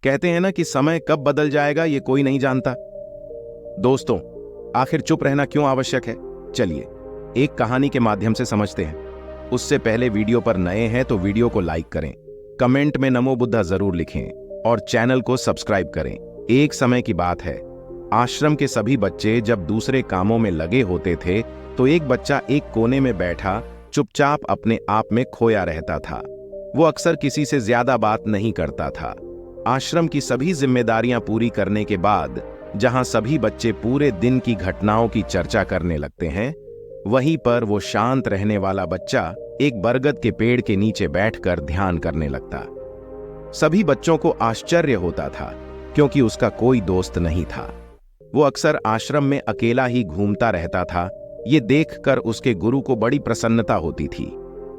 कहते हैं ना कि समय कब बदल जाएगा ये कोई नहीं जानता। दोस्तों, आखिर चुप रहना क्यों आवश्यक है? चलिए एक कहानी के माध्यम से समझते हैं। उससे पहले वीडियो पर नए हैं तो वीडियो को लाइक करें, कमेंट में नमो बुद्धा जरूर लिखें और चैनल को सब्सक्राइब करें। एक समय की बात है, आश्रम के सभी बच्चे जब दूसरे कामों में लगे होते थे तो एक बच्चा एक कोने में बैठा चुपचाप अपने आप में खोया रहता था। वो अक्सर किसी से ज्यादा बात नहीं करता था। आश्रम की सभी जिम्मेदारियां पूरी करने के बाद जहां सभी बच्चे पूरे दिन की घटनाओं की चर्चा करने लगते हैं, वहीं पर वो शांत रहने वाला बच्चा एक बरगद के पेड़ के नीचे बैठकर ध्यान करने लगता। सभी बच्चों को आश्चर्य होता था क्योंकि उसका कोई दोस्त नहीं था। वो अक्सर आश्रम में अकेला ही घूमता रहता था। ये देखकर उसके गुरु को बड़ी प्रसन्नता होती थी।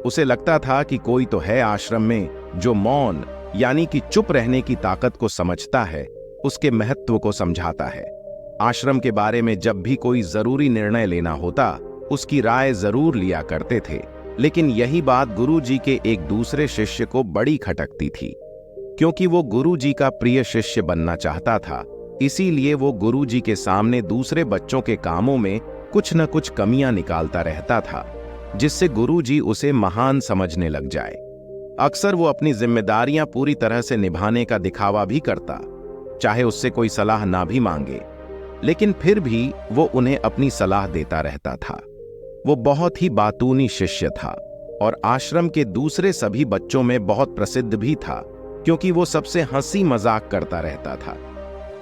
उसे लगता था कि कोई तो है आश्रम में जो मौन यानी कि चुप रहने की ताकत को समझता है, उसके महत्व को समझाता है। आश्रम के बारे में जब भी कोई जरूरी निर्णय लेना होता, उसकी राय जरूर लिया करते थे। लेकिन यही बात गुरुजी के एक दूसरे शिष्य को बड़ी खटकती थी। क्योंकि वो गुरुजी का प्रिय शिष्य बनना चाहता था, इसीलिए वो गुरुजी के सामने दूसरे बच्चों के कामों में कुछ न कुछ कमियां निकालता रहता था, जिससे गुरुजी उसे महान समझने लग जाए। अक्सर वो अपनी जिम्मेदारियां पूरी तरह से निभाने का दिखावा भी करता, चाहे उससे कोई सलाह ना भी मांगे, लेकिन फिर भी वो उन्हें अपनी सलाह देता रहता था। वो बहुत ही बातूनी शिष्य था और आश्रम के दूसरे सभी बच्चों में बहुत प्रसिद्ध भी था, क्योंकि वो सबसे हंसी मजाक करता रहता था,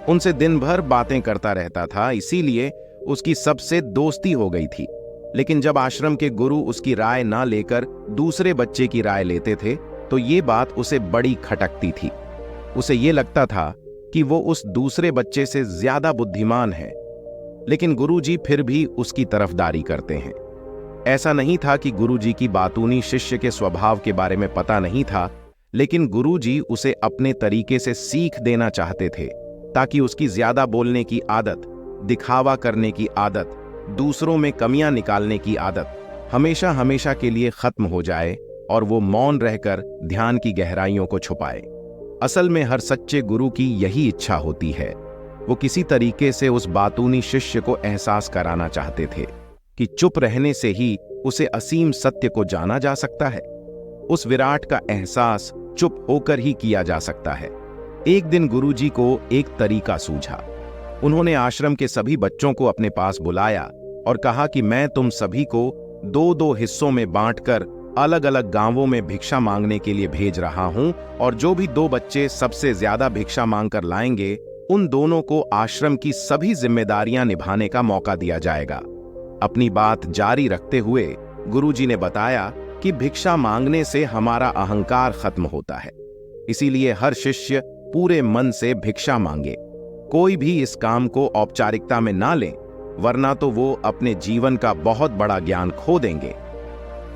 उनसे दिन भर बातें करता रहता था। इसीलिए उसकी सबसे दोस्ती हो गई थी। लेकिन जब आश्रम के गुरु उसकी राय ना लेकर दूसरे बच्चे की राय लेते थे तो ये बात उसे बड़ी खटकती थी। उसे ये लगता था कि वो उस दूसरे बच्चे से ज्यादा बुद्धिमान है, लेकिन गुरुजी फिर भी उसकी तरफदारी करते हैं। ऐसा नहीं था कि गुरुजी की बातूनी शिष्य के स्वभाव के बारे में पता नहीं था, लेकिन गुरुजी उसे अपने तरीके से सीख देना चाहते थे, ताकि उसकी ज्यादा बोलने की आदत, दिखावा करने की आदत, दूसरों में कमियां निकालने की आदत हमेशा हमेशा के लिए खत्म हो जाए और वो मौन रहकर ध्यान की गहराइयों को छुपाए। असल में हर सच्चे गुरु की यही इच्छा होती है। वो किसी तरीके से उस बातूनी शिष्य को एहसास कराना चाहते थे कि चुप रहने से ही उसे असीम सत्य को जाना जा सकता है। उस विराट का एहसास चुप होकर ही किया जा सकता है। एक दिन गुरुजी को एक तरीका सूझा। उन्होंने आश्रम के सभी बच्चों को अपने पास बुलाया और कहा कि मैं तुम सभी को दो दो हिस्सों में बांटकर अलग अलग गांवों में भिक्षा मांगने के लिए भेज रहा हूं, और जो भी दो बच्चे सबसे ज्यादा भिक्षा मांगकर लाएंगे, उन दोनों को आश्रम की सभी जिम्मेदारियां निभाने का मौका दिया जाएगा। अपनी बात जारी रखते हुए गुरुजी ने बताया कि भिक्षा मांगने से हमारा अहंकार खत्म होता है, इसीलिए हर शिष्य पूरे मन से भिक्षा मांगे। कोई भी इस काम को औपचारिकता में ना ले, वरना तो वो अपने जीवन का बहुत बड़ा ज्ञान खो देंगे।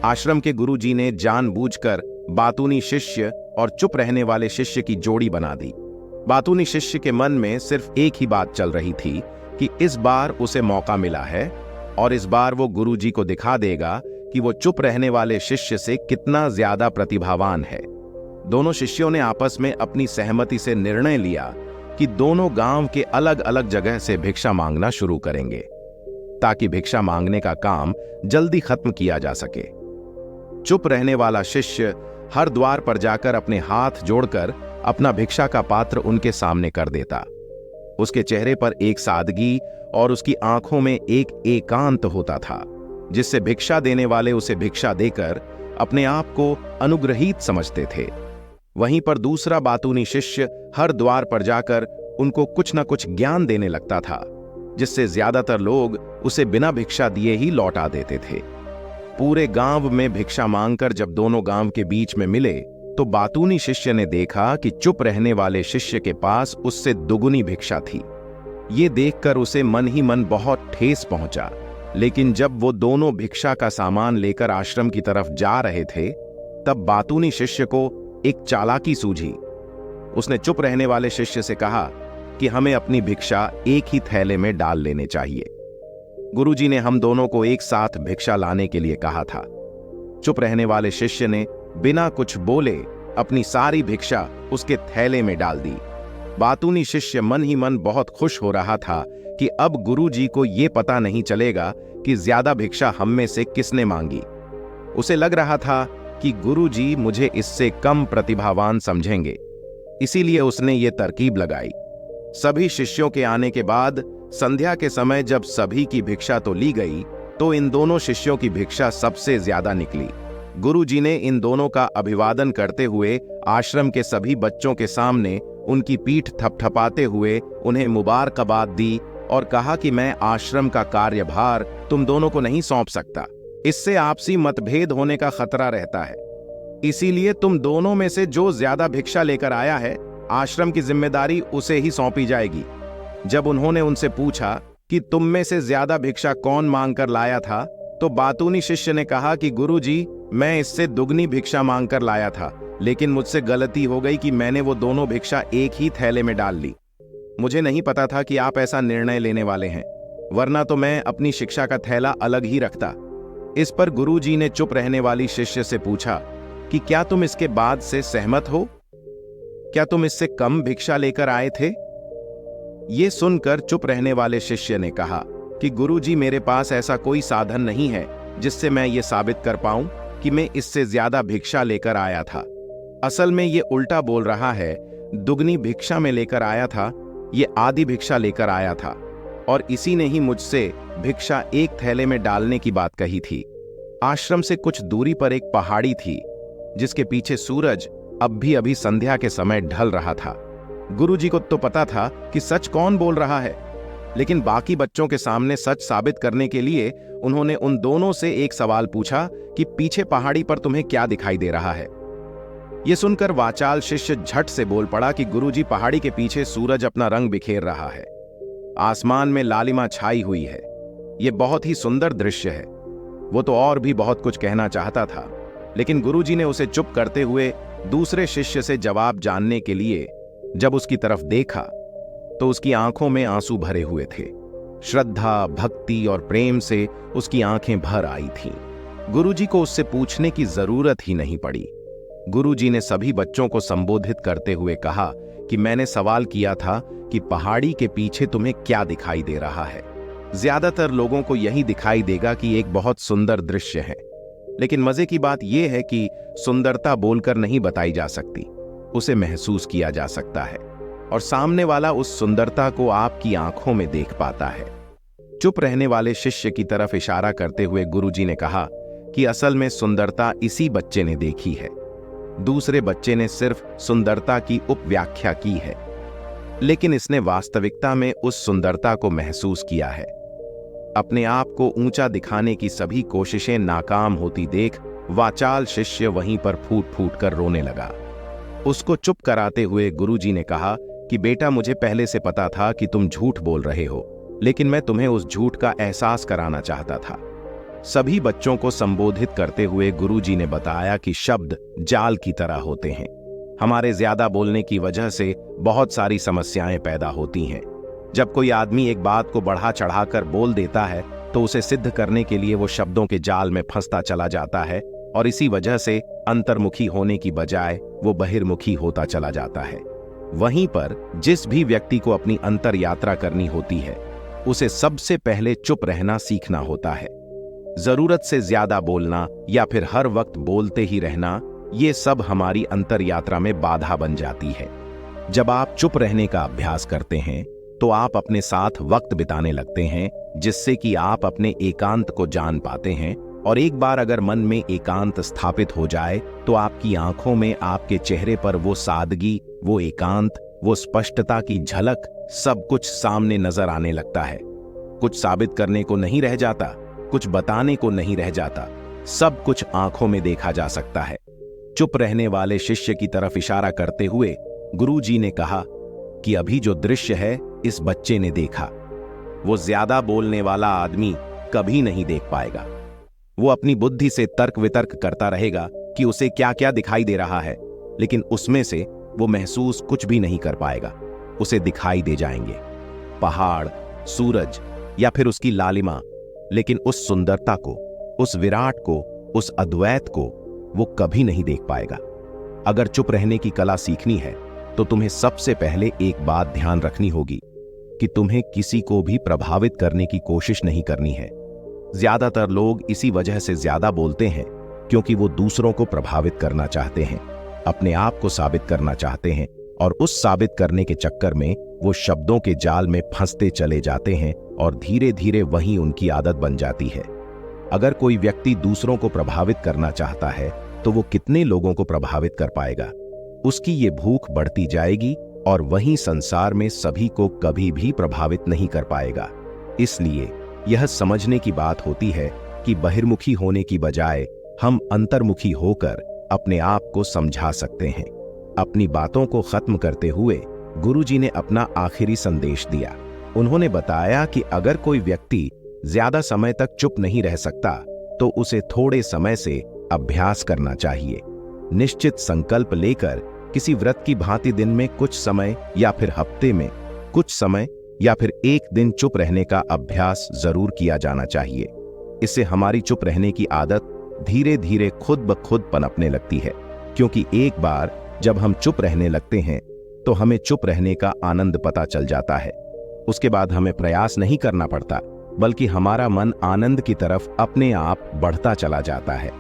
आश्रम के गुरुजी ने जानबूझकर बातूनी शिष्य और चुप रहने वाले शिष्य की जोड़ी बना दी। बातूनी शिष्य के मन में सिर्फ एक ही बात चल रही थी कि इस बार उसे मौका मिला है और इस बार वो गुरुजी को दिखा देगा कि वो चुप रहने वाले शिष्य से कितना ज्यादा प्रतिभावान है। दोनों शिष्यों ने आपस में अपनी सहमति से निर्णय लिया कि दोनों गांव के अलग अलग जगह से भिक्षा मांगना शुरू करेंगे, ताकि भिक्षा मांगने का काम जल्दी खत्म किया जा सके। चुप रहने वाला शिष्य हर द्वार पर जाकर अपने हाथ जोड़कर अपना भिक्षा का पात्र उनके सामने कर देता। उसके चेहरे पर एक सादगी और उसकी आंखों में एक एकांत होता था, जिससे भिक्षा देने वाले उसे भिक्षा देकर अपने आप को अनुग्रहित समझते थे। वहीं पर दूसरा बातूनी शिष्य हर द्वार पर जाकर उनको कुछ न कुछ ज्ञान देने लगता था, जिससे ज्यादातर लोग उसे बिना भिक्षा दिए ही लौटा देते थे। पूरे गांव में भिक्षा मांगकर जब दोनों गांव के बीच में मिले तो बातूनी शिष्य ने देखा कि चुप रहने वाले शिष्य के पास उससे दुगुनी भिक्षा थी। ये देखकर उसे मन ही मन बहुत ठेस पहुंचा। लेकिन जब वो दोनों भिक्षा का सामान लेकर आश्रम की तरफ जा रहे थे, तब बातूनी शिष्य को एक चालाकी सूझी। उसने चुप रहने वाले शिष्य से कहा कि हमें अपनी भिक्षा एक ही थैले में डाल लेने चाहिए। गुरुजी ने हम दोनों को एक साथ भिक्षा लाने के लिए कहा था। चुप रहने वाले शिष्य ने बिना कुछ बोले अपनी सारी भिक्षा उसके थैले में डाल दी। बातूनी शिष्य मन ही मन बहुत खुश हो रहा था कि अब गुरुजी को ये पता नहीं चलेगा कि ज्यादा भिक्षा हम में से किसने मांगी। उसे लग रहा था कि गुरुजी मुझे इससे कम प्रतिभावान समझेंगे, इसीलिए उसने ये तरकीब लगाई। सभी शिष्यों के आने के बाद संध्या के समय जब सभी की भिक्षा तो ली गई, तो इन दोनों शिष्यों की भिक्षा सबसे ज्यादा निकली। गुरुजी ने इन दोनों का अभिवादन करते हुए आश्रम के सभी बच्चों के सामने उनकी पीठ थपथपाते हुए उन्हें मुबारकबाद दी और कहा कि मैं आश्रम का कार्यभार तुम दोनों को नहीं सौंप सकता, इससे आपसी मतभेद होने का खतरा रहता है। इसीलिए तुम दोनों में से जो ज्यादा भिक्षा लेकर आया है, आश्रम की जिम्मेदारी उसे ही सौंपी जाएगी। जब उन्होंने उनसे पूछा कि तुम में से ज्यादा भिक्षा कौन मांग कर लाया था, तो बातूनी शिष्य ने कहा कि गुरुजी, मैं इससे दुगनी भिक्षा मांग कर लाया था, लेकिन मुझसे गलती हो गई कि मैंने वो दोनों भिक्षा एक ही थैले में डाल ली। मुझे नहीं पता था कि आप ऐसा निर्णय लेने वाले हैं, वरना तो मैं अपनी शिक्षा का थैला अलग ही रखता। इस पर गुरुजी ने चुप रहने वाली शिष्य से पूछा कि क्या तुम इसके बाद से सहमत हो? क्या तुम इससे कम भिक्षा लेकर आए थे? ये सुनकर चुप रहने वाले शिष्य ने कहा कि गुरुजी, मेरे पास ऐसा कोई साधन नहीं है जिससे मैं ये साबित कर पाऊं कि मैं इससे ज्यादा भिक्षा लेकर आया था। असल में ये उल्टा बोल रहा है, दुगनी भिक्षा में लेकर आया था, ये आधी भिक्षा लेकर आया था, और इसी ने ही मुझसे भिक्षा एक थैले में डालने की बात कही थी। आश्रम से कुछ दूरी पर एक पहाड़ी थी जिसके पीछे सूरज अब भी अभी संध्या के समय ढल रहा था। गुरुजी को तो पता था कि सच कौन बोल रहा है, लेकिन बाकी बच्चों के सामने सच साबित करने के लिए उन्होंने उन दोनों से एक सवाल पूछा कि पीछे पहाड़ी पर तुम्हें क्या दिखाई दे रहा है। यह सुनकर वाचाल शिष्य झट से बोल पड़ा कि गुरुजी, पहाड़ी के पीछे सूरज अपना रंग बिखेर रहा है, आसमान में लालिमा छाई हुई है, यह बहुत ही सुंदर दृश्य है। वो तो और भी बहुत कुछ कहना चाहता था, लेकिन गुरुजी ने उसे चुप करते हुए दूसरे शिष्य से जवाब जानने के लिए जब उसकी तरफ देखा तो उसकी आंखों में आंसू भरे हुए थे। श्रद्धा, भक्ति और प्रेम से उसकी आंखें भर आई थीं। गुरुजी को उससे पूछने की जरूरत ही नहीं पड़ी। गुरुजी ने सभी बच्चों को संबोधित करते हुए कहा कि मैंने सवाल किया था कि पहाड़ी के पीछे तुम्हें क्या दिखाई दे रहा है। ज्यादातर लोगों को यही दिखाई देगा कि एक बहुत सुंदर दृश्य है, लेकिन मजे की बात यह है कि सुंदरता बोलकर नहीं बताई जा सकती, उसे महसूस किया जा सकता है, और सामने वाला उस सुंदरता को आपकी आंखों में देख पाता है। चुप रहने वाले शिष्य की तरफ इशारा करते हुए गुरुजी ने कहा कि असल में सुंदरता इसी बच्चे ने देखी है, दूसरे बच्चे ने सिर्फ सुंदरता की उपव्याख्या की है, लेकिन इसने वास्तविकता में उस सुंदरता को महसूस किया है। अपने आप को ऊंचा दिखाने की सभी कोशिशें नाकाम होती देख वाचाल शिष्य वहीं पर फूट फूट कर रोने लगा। उसको चुप कराते हुए गुरुजी ने कहा कि बेटा, मुझे पहले से पता था कि तुम झूठ बोल रहे हो, लेकिन मैं तुम्हें उस झूठ का एहसास कराना चाहता था। सभी बच्चों को संबोधित करते हुए गुरुजी ने बताया कि शब्द जाल की तरह होते हैं। हमारे ज्यादा बोलने की वजह से बहुत सारी समस्याएं पैदा होती हैं। जब कोई आदमी एक बात को बढ़ा चढ़ाकर बोल देता है तो उसे सिद्ध करने के लिए वो शब्दों के जाल में फंसता चला जाता है, और इसी वजह से अंतर्मुखी होने की बजाय वो बहिर्मुखी होता चला जाता है। वहीं पर जिस भी व्यक्ति को अपनी अंतर यात्रा करनी होती है, उसे सबसे पहले चुप रहना सीखना होता है। जरूरत से ज्यादा बोलना या फिर हर वक्त बोलते ही रहना, ये सब हमारी अंतर यात्रा में बाधा बन जाती है। जब आप चुप रहने का अभ्यास करते हैं तो आप अपने साथ वक्त बिताने लगते हैं, जिससे कि आप अपने एकांत को जान पाते हैं, और एक बार अगर मन में एकांत स्थापित हो जाए तो आपकी आंखों में, आपके चेहरे पर वो सादगी, वो एकांत, वो स्पष्टता की झलक, सब कुछ सामने नजर आने लगता है। कुछ साबित करने को नहीं रह जाता, कुछ बताने को नहीं रह जाता, सब कुछ आंखों में देखा जा सकता है। चुप रहने वाले शिष्य की तरफ इशारा करते हुए गुरुजी ने कहा कि अभी जो दृश्य है इस बच्चे ने देखा, वो ज्यादा बोलने वाला आदमी कभी नहीं देख पाएगा। वो अपनी बुद्धि से तर्क वितर्क करता रहेगा कि उसे क्या क्या दिखाई दे रहा है, लेकिन उसमें से वो महसूस कुछ भी नहीं कर पाएगा। उसे दिखाई दे जाएंगे पहाड़, सूरज या फिर उसकी लालिमा, लेकिन उस सुंदरता को, उस विराट को, उस अद्वैत को वो कभी नहीं देख पाएगा। अगर चुप रहने की कला सीखनी है तो तुम्हें सबसे पहले एक बात ध्यान रखनी होगी कि तुम्हें किसी को भी प्रभावित करने की कोशिश नहीं करनी है। ज्यादातर लोग इसी वजह से ज्यादा बोलते हैं क्योंकि वो दूसरों को प्रभावित करना चाहते हैं, अपने आप को साबित करना चाहते हैं, और उस साबित करने के चक्कर में वो शब्दों के जाल में फंसते चले जाते हैं और धीरे धीरे वही उनकी आदत बन जाती है। अगर कोई व्यक्ति दूसरों को प्रभावित करना चाहता है तो वो कितने लोगों को प्रभावित कर पाएगा? उसकी ये भूख बढ़ती जाएगी और वहीं संसार में सभी को कभी भी प्रभावित नहीं कर पाएगा। इसलिए यह समझने की बात होती है कि बहिर्मुखी होने की बजाय हम अंतर्मुखी होकर अपने आप को समझा सकते हैं। अपनी बातों को खत्म करते हुए गुरुजी ने अपना आखिरी संदेश दिया। उन्होंने बताया कि अगर कोई व्यक्ति ज्यादा समय तक चुप नहीं रह सकता तो उसे थोड़े समय से अभ्यास करना चाहिए। निश्चित संकल्प लेकर किसी व्रत की भांति दिन में कुछ समय या फिर हफ्ते में कुछ समय या फिर एक दिन चुप रहने का अभ्यास जरूर किया जाना चाहिए। इससे हमारी चुप रहने की आदत धीरे धीरे खुद ब खुद पनपने लगती है, क्योंकि एक बार जब हम चुप रहने लगते हैं तो हमें चुप रहने का आनंद पता चल जाता है। उसके बाद हमें प्रयास नहीं करना पड़ता, बल्कि हमारा मन आनंद की तरफ अपने आप बढ़ता चला जाता है।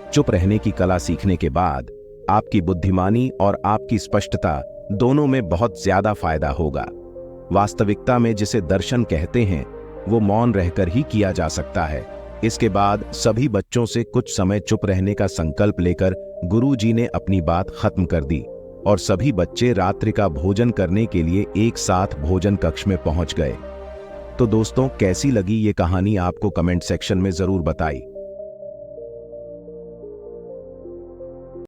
चुप रहने की कला सीखने के बाद आपकी बुद्धिमानी और आपकी स्पष्टता दोनों में बहुत ज्यादा फायदा होगा। वास्तविकता में जिसे दर्शन कहते हैं वो मौन रहकर ही किया जा सकता है। इसके बाद सभी बच्चों से कुछ समय चुप रहने का संकल्प लेकर गुरुजी ने अपनी बात खत्म कर दी और सभी बच्चे रात्रि का भोजन करने के लिए एक साथ भोजन कक्ष में पहुंच गए। तो दोस्तों, कैसी लगी ये कहानी आपको कमेंट सेक्शन में जरूर बताइए।